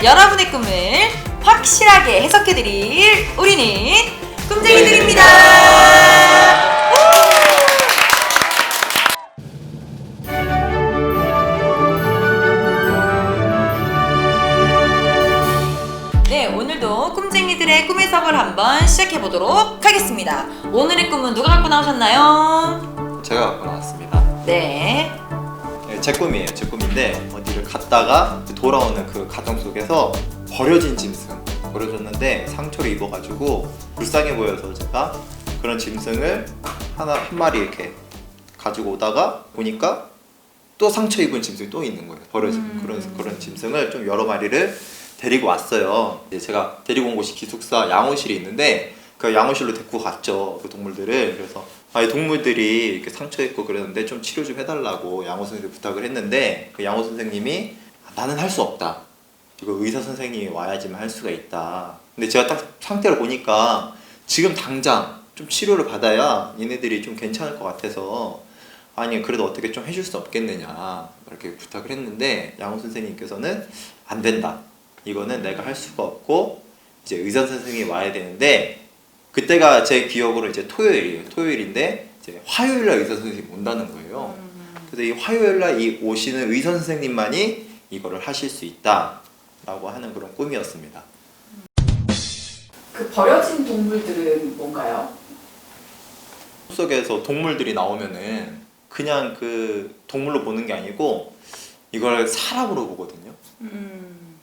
여러분의 꿈을 확실하게 해석해드릴 우리는 꿈쟁이들입니다. 네, 오늘도 꿈쟁이들의 꿈 해석을 한번 시작해보도록 하겠습니다. 오늘의 꿈은 누가 갖고 나오셨나요? 제가 갖고 나왔습니다. 네. 제 꿈이에요. 제 꿈인데 어디를 갔다가 돌아오는 그 과정 속에서 버려진 짐승 버려졌는데 상처를 입어가지고 불쌍해 보여서 제가 그런 짐승을 한 마리 이렇게 가지고 오다가 보니까 또 상처 입은 짐승이 또 있는 거예요. 버려진 그런 짐승을 좀 여러 마리를 데리고 왔어요. 이제 제가 데리고 온 곳이 기숙사 양호실이 있는데 그 양호실로 데리고 갔죠. 그 동물들을. 그래서 이 동물들이 이렇게 상처 입고 그랬는데 좀 치료 좀 해달라고 양호 선생님께 부탁을 했는데 그 양호 선생님이 나는 할 수 없다. 이거 의사 선생님이 와야지만 할 수가 있다. 근데 제가 딱 상태를 보니까 지금 당장 좀 치료를 받아야 얘네들이 좀 괜찮을 것 같아서 아니 그래도 어떻게 좀 해줄 수 없겠느냐 이렇게 부탁을 했는데 양호 선생님께서는 안 된다. 이거는 내가 할 수가 없고 이제 의사 선생님이 와야 되는데 그때가 제 기억으로 이제 토요일이에요. 토요일인데 이제 화요일날 의사 선생님이 온다는 거예요. 그래서 이 화요일날 이 오시는 의사 선생님만이 이거를 하실 수 있다라고 하는 그런 꿈이었습니다. 그 버려진 동물들은 뭔가요? 속에서 동물들이 나오면은 그냥 그 동물로 보는 게 아니고 이걸 사람으로 보거든요.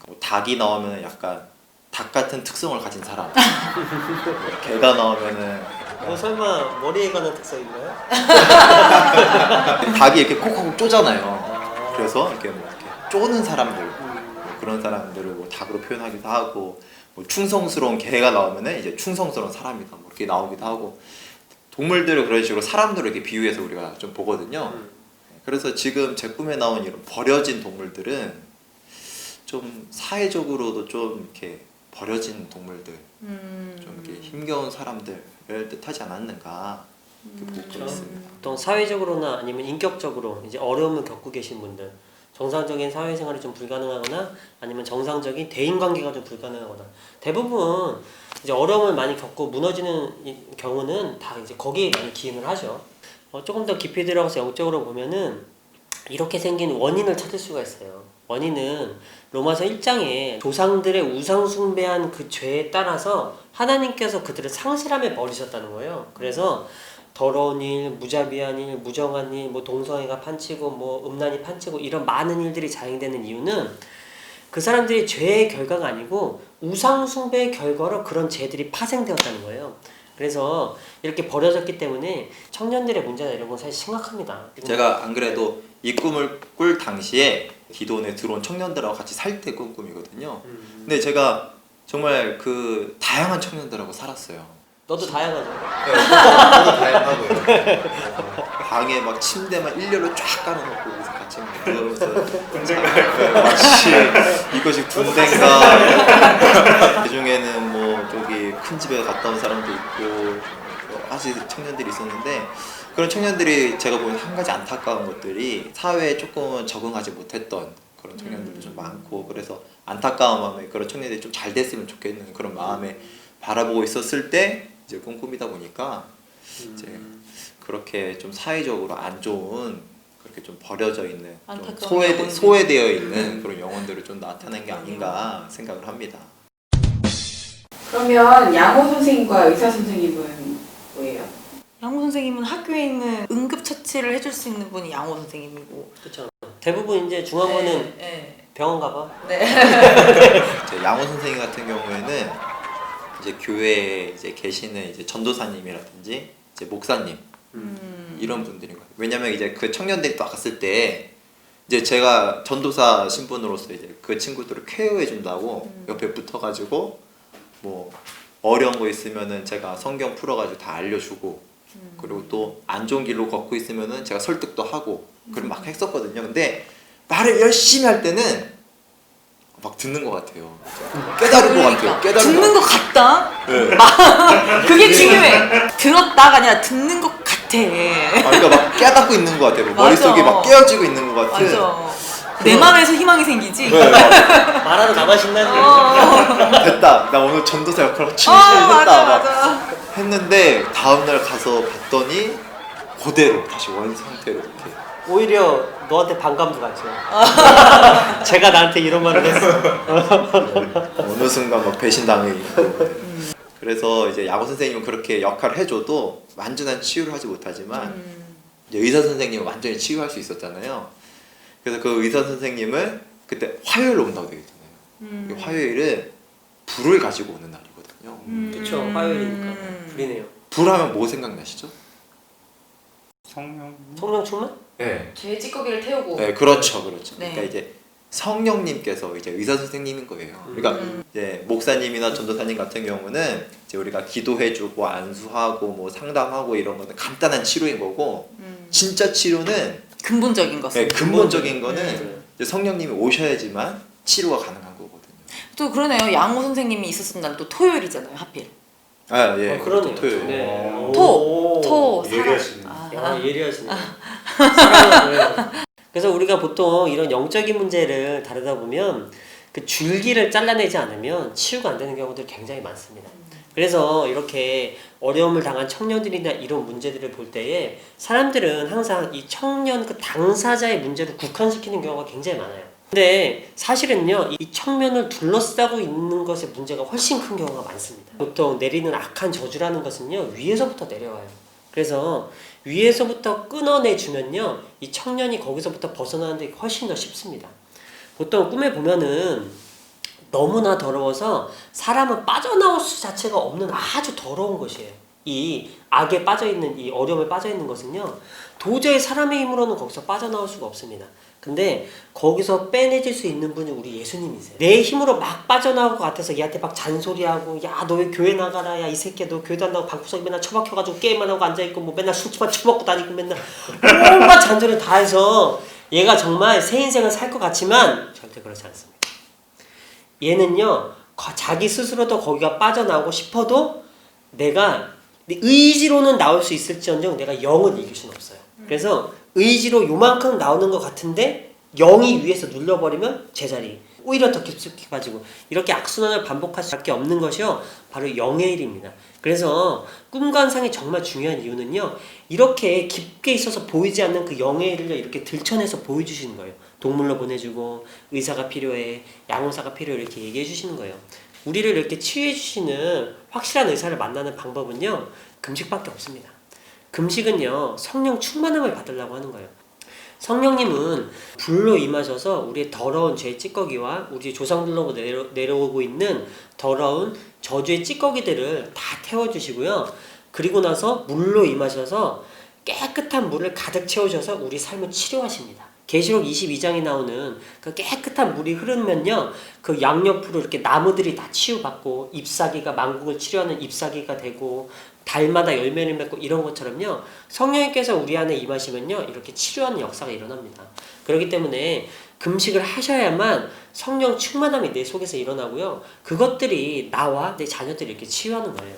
뭐 닭이 나오면 약간 닭 같은 특성을 가진 사람. 개가 나오면은 설마 머리에 관한 특성인가요? 닭이 이렇게 콕콕 쪼잖아요. 그래서 이렇게 뭐 이렇게 쪼는 사람들 뭐 그런 사람들을 뭐 닭으로 표현하기도 하고 뭐 충성스러운 개가 나오면은 이제 충성스러운 사람이다 뭐 이렇게 나오기도 하고 동물들을 그런 식으로 사람들을 이렇게 비유해서 우리가 좀 보거든요. 그래서 지금 제 꿈에 나온 이런 버려진 동물들은 좀 사회적으로도 좀 이렇게 버려진 동물들, 좀 이렇게 힘겨운 사람들을 뜻하지 않았는가 이렇게 보고 있습니다. 보통 사회적으로나 아니면 인격적으로 이제 어려움을 겪고 계신 분들, 정상적인 사회생활이 좀 불가능하거나 아니면 정상적인 대인관계가 좀 불가능하거나 대부분 이제 어려움을 많이 겪고 무너지는 경우는 다 이제 거기에 많이 기인을 하죠. 조금 더 깊이 들어가서 영적으로 보면은 이렇게 생긴 원인을 찾을 수가 있어요. 원인은 로마서 1장에 조상들의 우상 숭배한 그 죄에 따라서 하나님께서 그들을 상실함에 버리셨다는 거예요. 그래서 더러운 일, 무자비한 일, 무정한 일, 뭐 동성애가 판치고 뭐 음란이 판치고 이런 많은 일들이 자행되는 이유는 그 사람들이 죄의 결과가 아니고 우상 숭배의 결과로 그런 죄들이 파생되었다는 거예요. 그래서 이렇게 버려졌기 때문에 청년들의 문제나 이런 건 사실 심각합니다. 제가 안 그래도 이 꿈을 꿀 당시에 기도원에 들어온 청년들하고 같이 살 때 꾼 꿈이거든요. 근데 제가 정말 그 다양한 청년들하고 살았어요. 너도 다양하죠? 네, 저도 다양하고요. 방에 막 침대만 일렬로 쫙 깔아놓고 여기서 같이 누워서 군대인가요? 마치 이것이 군대인가. 그중에는 뭐 저기 큰 집에 갔다 온 사람도 있고 아주 청년들이 있었는데 그런 청년들이 제가 보는 한 가지 안타까운 것들이 사회에 조금은 적응하지 못했던 그런 청년들도 좀 많고 그래서 안타까운 마음에 그런 청년들이 좀 잘 됐으면 좋겠는 그런 마음에 바라보고 있었을 때 이제 꿈꾸미다 보니까 이제 그렇게 좀 사회적으로 안 좋은 그렇게 좀 버려져 있는 좀 소외되어 있는 그런 영혼들을 좀 나타낸 게 아닌가 생각을 합니다. 그러면 양호 선생님과 의사 선생님은 뭐예요? 양호 선생님은 학교에 있는 응급처치를 해줄 수 있는 분이 양호 선생님이고 그렇죠. 대부분 이제 중앙원은 네. 병원 가봐. 네. 제 양호 선생님 같은 경우에는 이제 교회에 이제 계시는 이제 전도사님이라든지 이제 목사님 이런 분들인 것 같아요. 왜냐면 이제 그 청년들이 딱 갔을 때 이제 제가 전도사 신분으로서 이제 그 친구들을 케어해 준다고 옆에 붙어가지고 뭐 어려운 거 있으면은 제가 성경 풀어가지고 다 알려주고 그리고 또 안 좋은 길로 걷고 있으면은 제가 설득도 하고 그걸 막 했었거든요. 근데 말을 열심히 할 때는 막 듣는 것 같아요. 깨달은 것 같아요. 듣는 것 같다? 네. 그게 중요해. 들었다가 아니라 듣는 것 같아. 그러니까 막 깨닫고 있는 것 같아요. 머릿속이 막 깨어지고 있는 것 같은. 맞아. 내 마음에서 희망이 생기지. 네, 막 말하는 나만 신나지. 됐다. 나 오늘 전도사 역할 아 충실했다. 맞아 막 맞아. 했는데 다음날 가서 봤더니 그대로 다시 원 상태로 이렇게. 오히려 너한테 반감도 갔죠. 제가 나한테 이런 말을 했어. 어느 순간 막 배신당해 있고. 그래서 이제 야구 선생님은 그렇게 역할을 해줘도 완전한 치유를 하지 못하지만 이제 의사 선생님은 완전히 치유할 수 있었잖아요. 그래서 그 의사 선생님을 그때 화요일로 온다고 되겠잖아요. 이 화요일은 불을 가지고 오는 날이거든요. 그쵸, 화요일이니까. 불이네요. 불하면 뭐 생각나시죠? 성령 충만? 네. 죄 찌꺼기를 태우고. 네, 그렇죠, 그렇죠. 네. 그러니까 이제 성령님께서 이제 의사 선생님인 거예요. 그러니까 이제 목사님이나 전도사님 같은 경우는 이제 우리가 기도해주고 안수하고 뭐 상담하고 이런 거는 간단한 치료인 거고 진짜 치료는 근본적인 것은. 네, 근본적인 거는 네. 이제 성령님이 오셔야지만 치료가 가능한 거거든요. 또 그러네요. 양호 선생님이 있었던 날 또 토요일이잖아요. 하필. 아 예, 그러네요. 토요일. 네. 토 사람. 예리하시네. 야, 예리하시네. 사랑하는. 그래서 우리가 보통 이런 영적인 문제를 다루다 보면 그 줄기를 잘라내지 않으면 치유가 안 되는 경우들이 굉장히 많습니다. 그래서 이렇게 어려움을 당한 청년들이나 이런 문제들을 볼 때에 사람들은 항상 이 청년 그 당사자의 문제를 국한시키는 경우가 굉장히 많아요. 근데 사실은요, 이 청년을 둘러싸고 있는 것의 문제가 훨씬 큰 경우가 많습니다. 보통 내리는 악한 저주라는 것은요, 위에서부터 내려와요. 그래서 위에서부터 끊어내주면요, 이 청년이 거기서부터 벗어나는데 훨씬 더 쉽습니다. 보통 꿈에 보면은 너무나 더러워서 사람은 빠져나올 수 자체가 없는 아주 더러운 것이에요. 이 악에 빠져있는, 이 어려움에 빠져있는 것은요, 도저히 사람의 힘으로는 거기서 빠져나올 수가 없습니다. 근데 거기서 빼내질 수 있는 분이 우리 예수님이세요. 내 힘으로 막 빠져나올 것 같아서 얘한테 막 잔소리하고, 야 너 왜 교회 나가라, 야 이 새끼야 너 교회도 안 나가고 방구석에 맨날 처박혀가지고 게임만 하고 앉아있고 뭐 맨날 술집만 처먹고 다니고 맨날 온갖 잔소리 다 해서 얘가 정말 새 인생을 살 것 같지만 절대 그렇지 않습니다. 얘는요, 자기 스스로도 거기가 빠져나오고 싶어도 내가 의지로는 나올 수 있을지언정 내가 영을 이길 수는 없어요. 그래서 의지로 요만큼 나오는 것 같은데 영이 위에서 눌러버리면 제자리 오히려 더 깊숙이 빠지고 이렇게 악순환을 반복할 수밖에 없는 것이요, 바로 영의 일입니다. 그래서 꿈관상이 정말 중요한 이유는요, 이렇게 깊게 있어서 보이지 않는 그 영의 일을 이렇게 들춰내서 보여주시는 거예요. 동물로 보내주고 의사가 필요해, 양호사가 필요해 이렇게 얘기해 주시는 거예요. 우리를 이렇게 치유해 주시는 확실한 의사를 만나는 방법은요, 금식밖에 없습니다. 금식은요, 성령 충만함을 받으려고 하는 거예요. 성령님은 불로 임하셔서 우리의 더러운 죄의 찌꺼기와 우리 조상들로 내려오고 있는 더러운 저주의 찌꺼기들을 다 태워주시고요. 그리고 나서 물로 임하셔서 깨끗한 물을 가득 채우셔서 우리 삶을 치료하십니다. 계시록 22장에 나오는 그 깨끗한 물이 흐르면요, 그 양옆으로 이렇게 나무들이 다 치유받고 잎사귀가 만국을 치료하는 잎사귀가 되고 달마다 열매를 맺고 이런 것처럼요, 성령님께서 우리 안에 임하시면요, 이렇게 치료하는 역사가 일어납니다. 그렇기 때문에 금식을 하셔야만 성령 충만함이 내 속에서 일어나고요, 그것들이 나와 내 자녀들이 이렇게 치유하는 거예요.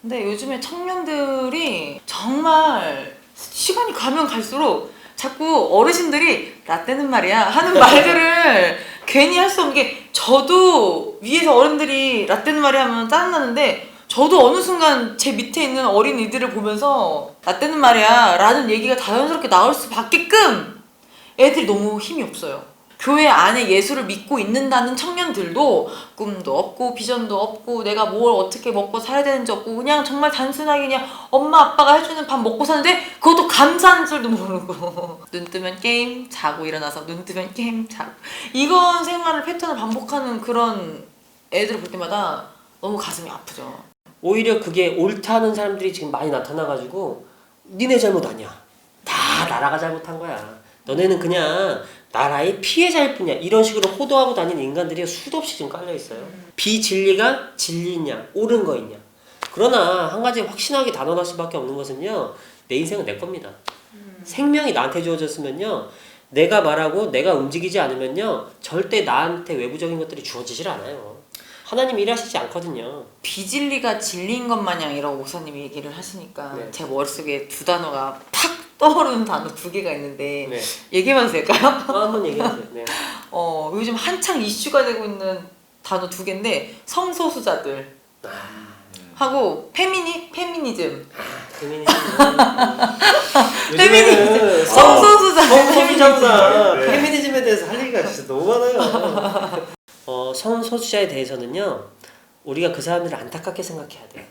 근데 요즘에 청년들이 정말 시간이 가면 갈수록 자꾸 어르신들이 라떼는 말이야 하는 말들을 괜히 할 수 없는 게, 저도 위에서 어른들이 라떼는 말이야 하면 짜증나는데 저도 어느 순간 제 밑에 있는 어린이들을 보면서 라떼는 말이야 라는 얘기가 자연스럽게 나올 수밖에끔 애들이 너무 힘이 없어요. 교회 안에 예수를 믿고 있는다는 청년들도 꿈도 없고 비전도 없고 내가 뭘 어떻게 먹고 살아야 되는지 없고 그냥 정말 단순하게 그냥 엄마 아빠가 해주는 밥 먹고 사는데 그것도 감사한 줄도 모르고 눈 뜨면 게임 자고 일어나서 눈 뜨면 게임 자고 이건 생활을 패턴을 반복하는 그런 애들을 볼 때마다 너무 가슴이 아프죠. 오히려 그게 옳다는 사람들이 지금 많이 나타나가지고 니네 잘못 아니야, 다 나라가 잘못한 거야, 너네는 그냥 나라의 피해자일 뿐이야, 이런 식으로 호도하고 다니는 인간들이 수도 없이 지금 깔려있어요. 비진리가 진리냐 옳은 거있냐. 그러나 한 가지 확신하게 단언할 수밖에 없는 것은요, 내 인생은 내 겁니다. 생명이 나한테 주어졌으면요, 내가 말하고 내가 움직이지 않으면요, 절대 나한테 외부적인 것들이 주어지질 않아요. 하나님이 일하시지 않거든요. 비진리가 진리인 것 마냥이라고 목사님이 얘기를 하시니까 네. 제 머릿속에 두 단어가 팍 떠오르는 단어 두 개가 있는데 네. 얘기해봐도 될까요? 한번 얘기하세요. 네. 요즘 한창 이슈가 되고 있는 단어 두 개인데 성소수자들 하고 페미니즘. 페미니즘. 페미니즘. 성소수자 성소수자보다 네. 페미니즘에 대해서 할 얘기가 진짜 너무 많아요. 성소수자에 대해서는요, 우리가 그 사람들을 안타깝게 생각해야 돼요.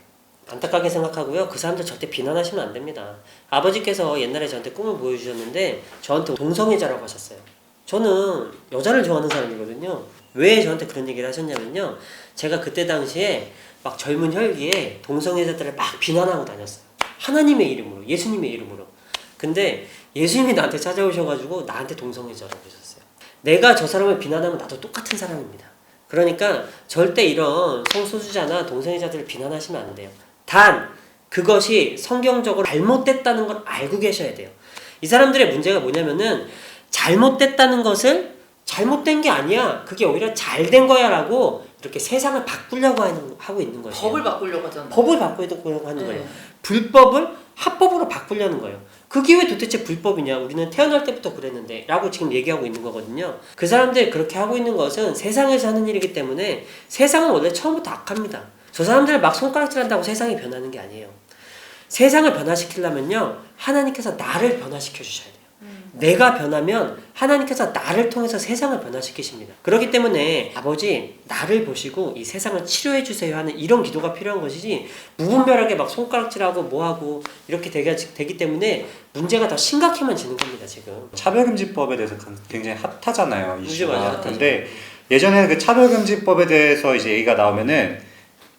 안타깝게 생각하고요, 그 사람들 절대 비난하시면 안 됩니다. 아버지께서 옛날에 저한테 꿈을 보여주셨는데 저한테 동성애자라고 하셨어요. 저는 여자를 좋아하는 사람이거든요. 왜 저한테 그런 얘기를 하셨냐면요, 제가 그때 당시에 막 젊은 혈기에 동성애자들을 막 비난하고 다녔어요. 하나님의 이름으로, 예수님의 이름으로. 근데 예수님이 나한테 찾아오셔가지고 나한테 동성애자라고 하셨어요. 내가 저 사람을 비난하면 나도 똑같은 사람입니다. 그러니까 절대 이런 성소수자나 동성애자들을 비난하시면 안 돼요. 단 그것이 성경적으로 잘못됐다는 걸 알고 계셔야 돼요. 이 사람들의 문제가 뭐냐면은 잘못됐다는 것을 잘못된 게 아니야, 그게 오히려 잘된 거야 라고 이렇게 세상을 바꾸려고 하고 있는 거예요. 법을 바꾸려고 하잖아. 법을 바꾸려고 하는 거예요. 불법을 합법으로 바꾸려는 거예요. 그게 왜 도대체 불법이냐, 우리는 태어날 때부터 그랬는데 라고 지금 얘기하고 있는 거거든요. 그 사람들이 그렇게 하고 있는 것은 세상에서 하는 일이기 때문에 세상은 원래 처음부터 악합니다. 저 사람들을 막 손가락질한다고 세상이 변하는 게 아니에요. 세상을 변화시키려면요, 하나님께서 나를 변화시켜 주셔야 돼요. 내가 변하면 하나님께서 나를 통해서 세상을 변화시키십니다. 그렇기 때문에 아버지, 나를 보시고 이 세상을 치료해 주세요 하는 이런 기도가 필요한 것이지, 무분별하게 막 손가락질하고 뭐하고 이렇게 되기 때문에 문제가 더 심각해만 지는 겁니다. 지금 차별금지법에 대해서 굉장히 핫하잖아요, 이슈가. 맞아요. 근데 예전에는 그 차별금지법에 대해서 이제 얘기가 나오면은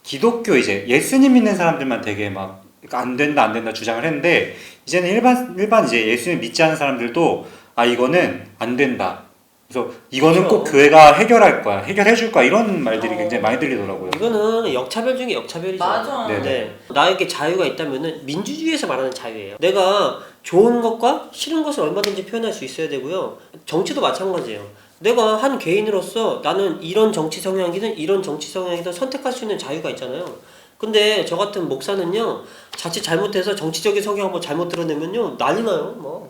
기독교 이제 예수님 믿는 사람들만 되게 막 안 된다 주장을 했는데, 이제는 일반 이제 예수님 믿지 않는 사람들도 이거는 안 된다, 그래서 이거는 그렇죠. 꼭 교회가 해결할 거야, 해결해 줄 거야, 이런 말들이 굉장히 많이 들리더라고요. 이거는 역차별 중에 역차별이죠. 맞아. 네네. 네. 나에게 자유가 있다면은 민주주의에서 말하는 자유예요. 내가 좋은 것과 싫은 것을 얼마든지 표현할 수 있어야 되고요. 정치도 마찬가지예요. 내가 한 개인으로서 나는 이런 정치 성향이든 이런 정치 성향이든 선택할 수 있는 자유가 있잖아요. 근데 저 같은 목사는요, 자칫 잘못해서 정치적인 성향 한번 잘못 드러내면요, 난리 나요. 뭐.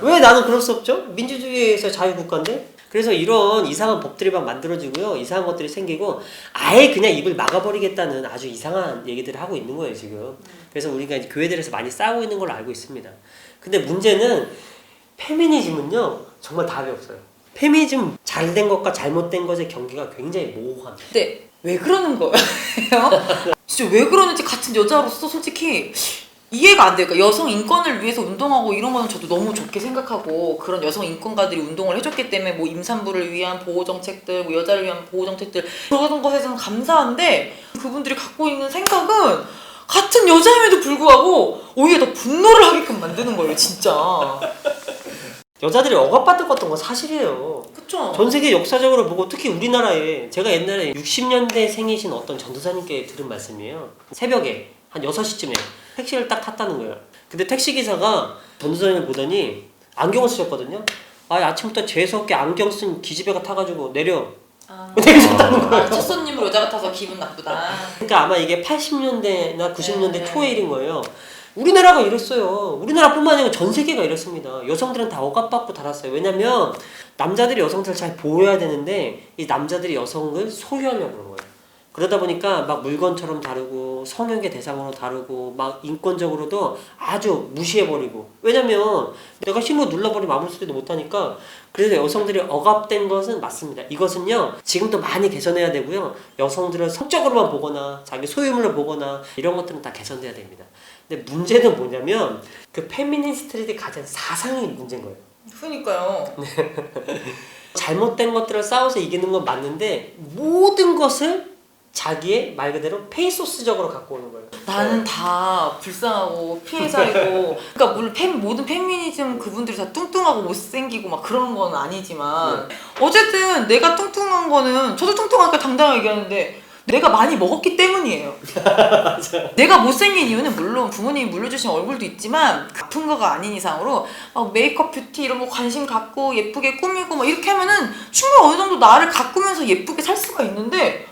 왜 나는 그럴 수 없죠? 민주주의에서 자유국가인데? 그래서 이런 이상한 법들이 막 만들어지고요, 이상한 것들이 생기고 아예 그냥 입을 막아버리겠다는 아주 이상한 얘기들을 하고 있는 거예요 지금. 그래서 우리가 이제 교회들에서 많이 싸우고 있는 걸로 알고 있습니다. 근데 문제는 페미니즘은요, 정말 답이 없어요. 페미니즘 잘된 것과 잘못된 것의 경계가 굉장히 모호합니다. 근데 왜 그러는 거예요? 진짜 왜 그러는지 같은 여자로서 솔직히 이해가 안 돼요. 그러니까 여성 인권을 위해서 운동하고 이런 거는 저도 너무 좋게 생각하고, 그런 여성 인권가들이 운동을 해줬기 때문에 뭐 임산부를 위한 보호 정책들, 뭐 여자를 위한 보호 정책들, 그런 것에서는 감사한데, 그분들이 갖고 있는 생각은 같은 여자임에도 불구하고 오히려 더 분노를 하게끔 만드는 거예요, 진짜. 여자들이 억압받는 건 사실이에요. 그쵸? 전 세계 역사적으로 보고 특히 우리나라에, 제가 옛날에 60년대 생이신 어떤 전도사님께 들은 말씀이에요. 새벽에 한 6시쯤에 택시를 딱 탔다는 거예요. 근데 택시기사가 전도사님을 보더니 안경을 쓰셨거든요. 아침부터 재수없게 안경 쓴 기집애가 타가지고 내려. 첫 손님으로 여자 같아서 기분 나쁘다. 그러니까 아마 이게 80년대나 90년대 초의 일인 거예요. 우리나라가 이랬어요. 우리나라뿐만 아니라 전 세계가 이랬습니다. 여성들은 다 억압받고 달았어요. 왜냐면 남자들이 여성들을 잘 보호해야 되는데 이 남자들이 여성을 소유하려고 그런 거예요. 그러다 보니까 막 물건처럼 다루고 성역의 대상으로 다루고 막 인권적으로도 아주 무시해버리고, 왜냐면 내가 힘으로 눌러버리면 아무 소리도 못하니까. 그래서 여성들이 억압된 것은 맞습니다. 이것은요, 지금도 많이 개선해야 되고요, 여성들을 성적으로만 보거나 자기 소유물로 보거나 이런 것들은 다 개선돼야 됩니다. 근데 문제는 뭐냐면 그 페미니스트들이 가진 사상이 문제인 거예요. 그러니까요. 잘못된 것들을 싸워서 이기는 건 맞는데 모든 것을 자기의 말 그대로 페이소스적으로 갖고 오는 거예요. 나는 다 불쌍하고 피해자이고, 그러니까 물론 모든 페미니즘 그분들이 다 뚱뚱하고 못생기고 막 그런 건 아니지만, 어쨌든 내가 뚱뚱한 거는, 저도 뚱뚱하니까 당당하게 얘기하는데 내가 많이 먹었기 때문이에요. 내가 못생긴 이유는 물론 부모님이 물려주신 얼굴도 있지만 아픈 거가 아닌 이상으로 막 메이크업, 뷰티 이런 거 관심 갖고 예쁘게 꾸미고 막 이렇게 하면은 충분히 어느 정도 나를 가꾸면서 예쁘게 살 수가 있는데,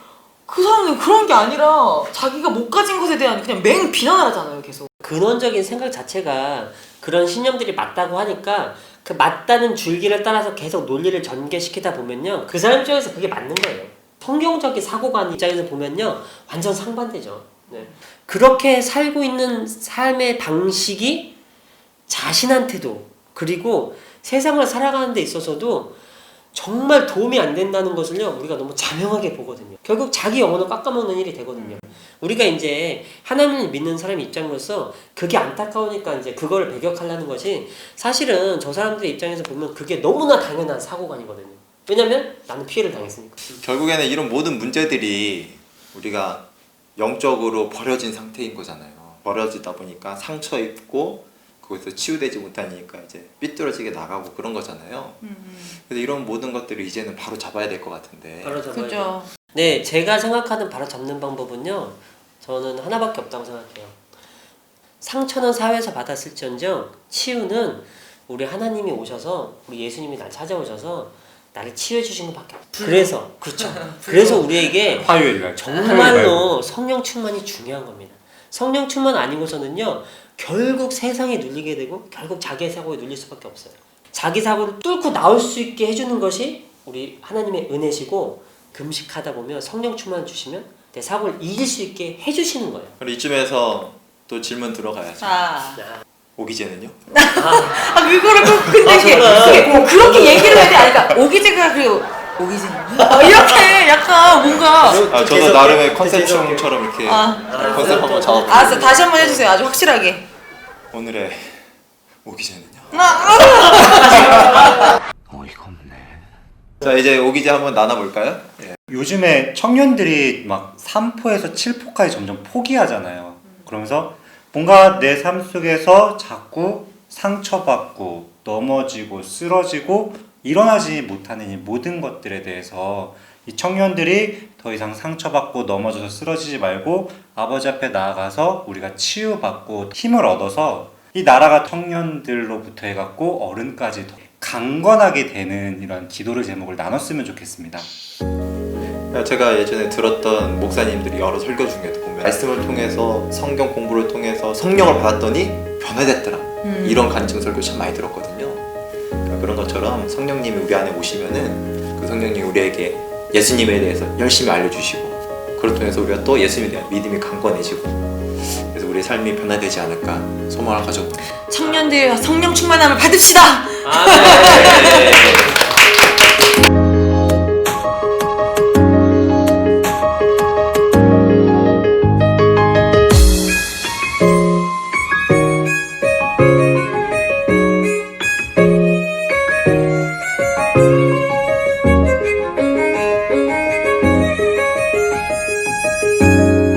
그 사람은 그런 게 아니라 자기가 못 가진 것에 대한 그냥 맹 비난을 하잖아요, 계속. 근원적인 생각 자체가 그런 신념들이 맞다고 하니까 그 맞다는 줄기를 따라서 계속 논리를 전개시키다 보면요, 그 사람 입장에서 그게 맞는 거예요. 성경적인 사고관 입장에서 보면요, 완전 상반되죠. 네. 그렇게 살고 있는 삶의 방식이 자신한테도, 그리고 세상을 살아가는 데 있어서도 정말 도움이 안 된다는 것을요, 우리가 너무 자명하게 보거든요. 결국 자기 영혼을 깎아먹는 일이 되거든요. 우리가 이제 하나님을 믿는 사람 입장으로서 그게 안타까우니까 이제 그걸 배격하려는 것이, 사실은 저 사람들의 입장에서 보면 그게 너무나 당연한 사고관이거든요. 왜냐면 나는 피해를 당했으니까. 결국에는 이런 모든 문제들이 우리가 영적으로 버려진 상태인 거잖아요. 버려지다 보니까 상처 입고 거기서 치유되지 못하니까 이제 삐뚤어지게 나가고 그런 거잖아요. 그래서 이런 모든 것들을 이제는 바로 잡아야 될 것 같은데. 바로 잡아야 돼요. 그죠. 네, 제가 생각하는 바로 잡는 방법은요, 저는 하나밖에 없다고 생각해요. 상처는 사회에서 받았을지언정 치유는 우리 하나님이 오셔서, 우리 예수님이 날 찾아오셔서 나를 치유해 주신 것밖에 없어요. 그래서 그렇죠. 그래서 우리에게 화요일 정말로 성령 충만이 중요한 겁니다. 성령 충만 아니고서는요, 결국 세상에 눌리게 되고 결국 자기의 사고에 눌릴 수밖에 없어요. 자기 사고를 뚫고 나올 수 있게 해주는 것이 우리 하나님의 은혜시고, 금식하다 보면 성령 충만 주시면 내 사고를 이길 수 있게 해주시는 거예요. 그럼 이쯤에서 또 질문 들어가야죠. 자. 오기제는요? 아 그거를 꼭 근데 이게 그렇게 얘기를 해야 돼. 아니, 그러니까 오기제가 그리고 오기제 이렇게 약간 뭔가 저도 나름의 컨셉충처럼 이렇게 컨셉 한번 잡아볼게요. 알았어, 다시 한번 해주세요. 아주 확실하게. 오늘의 오기제는요? 어이가 없네. 자, 이제 오기제 한번 나눠볼까요? 예. 요즘에 청년들이 막 3포에서 7포까지 점점 포기하잖아요. 그러면서 뭔가 내 삶 속에서 자꾸 상처받고 넘어지고 쓰러지고 일어나지 못하는 이 모든 것들에 대해서 이 청년들이 더 이상 상처받고 넘어져서 쓰러지지 말고 아버지 앞에 나아가서 우리가 치유받고 힘을 얻어서 이 나라가 청년들로부터 해갖고 어른까지 더 강건하게 되는 이런 기도를 제목을 나눴으면 좋겠습니다. 제가 예전에 들었던 목사님들이 여러 설교 중에도 보면 말씀을 통해서 성경 공부를 통해서 성령을 받았더니 변화됐더라, 이런 간증 설교 참 많이 들었거든요. 그러니까 그런 것처럼 성령님이 우리 안에 오시면은 그 성령님이 우리에게 예수님에 대해서 열심히 알려주시고, 그걸 통해서 우리가 또 예수님에 대한 믿음이 강건해지고, 그래서 우리의 삶이 변화되지 않을까 소망을 가져봅니다. 청년들 성령 충만함을 받읍시다. 아, 네.